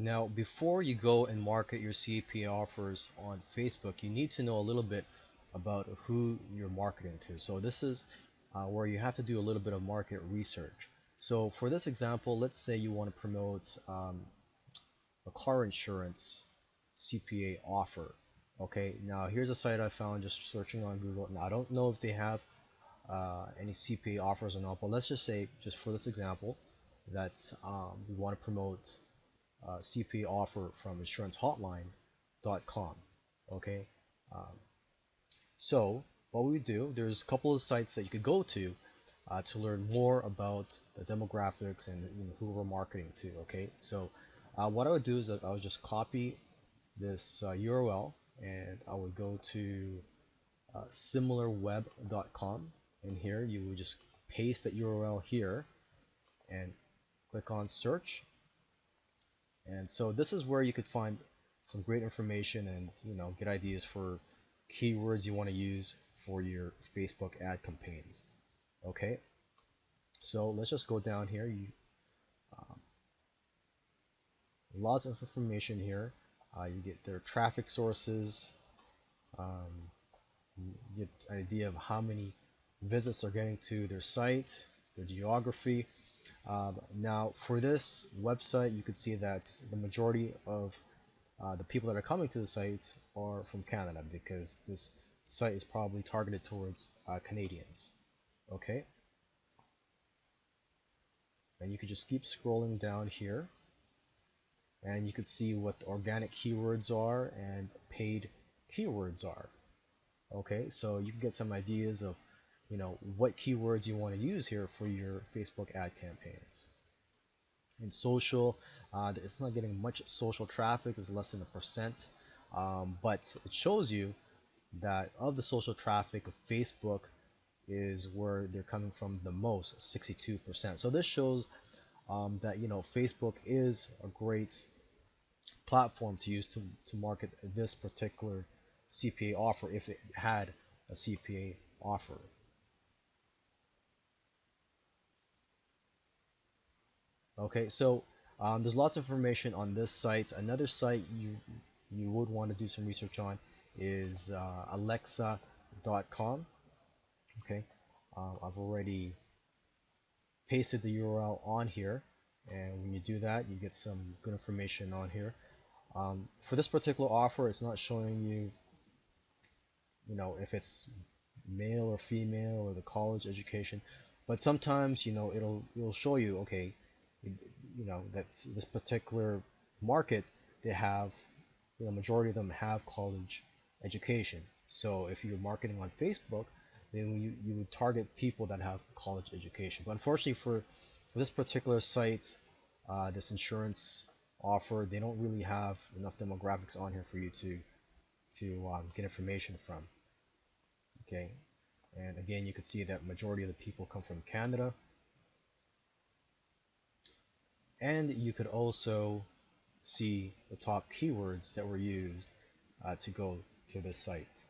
Now, before you go and market your CPA offers on Facebook, you need to know a little bit about who you're marketing to. So this is where you have to do a little bit of market research. So for this example, let's say you want to promote a car insurance CPA offer. Okay, now here's a site I found just searching on Google. Now I don't know if they have any CPA offers or not, but let's just say, just for this example, that we want to promote CPA offer from insurancehotline.com. Okay, so what we do, there's a couple of sites that you could go to learn more about the demographics and who we're marketing to. Okay, so what I would do is that I would just copy this URL and I would go to similarweb.com, and here you would just paste that URL here and click on search. And so this is where you could find some great information and get ideas for keywords you want to use for your Facebook ad campaigns. Okay, so let's just go down here. There's lots of information here. You get their traffic sources, you get an idea of how many visits are getting to their site, their geography. Now, for this website, you could see that the majority of the people that are coming to the site are from Canada, because this site is probably targeted towards Canadians. Okay, and you could just keep scrolling down here, and you could see what the organic keywords are and paid keywords are. Okay, so you can get some ideas of what keywords you want to use here for your Facebook ad campaigns. In social, it's not getting much social traffic, it's less than 1%, but it shows you that of the social traffic of Facebook is where they're coming from the most, 62%. So this shows that Facebook is a great platform to use to market this particular CPA offer, if it had a CPA offer. Okay, so there's lots of information on this site. Another site you would want to do some research on is alexa.com. Okay, I've already pasted the URL on here, and when you do that, you get some good information on here. For this particular offer, it's not showing you, if it's male or female or the college education, but sometimes it'll show you, okay, that this particular market, they have, majority of them have college education. So if you're marketing on Facebook, then you would target people that have college education. But unfortunately for this particular site, this insurance offer, they don't really have enough demographics on here for you to get information from. Okay, and again, you can see that majority of the people come from Canada. And you could also see the top keywords that were used to go to this site.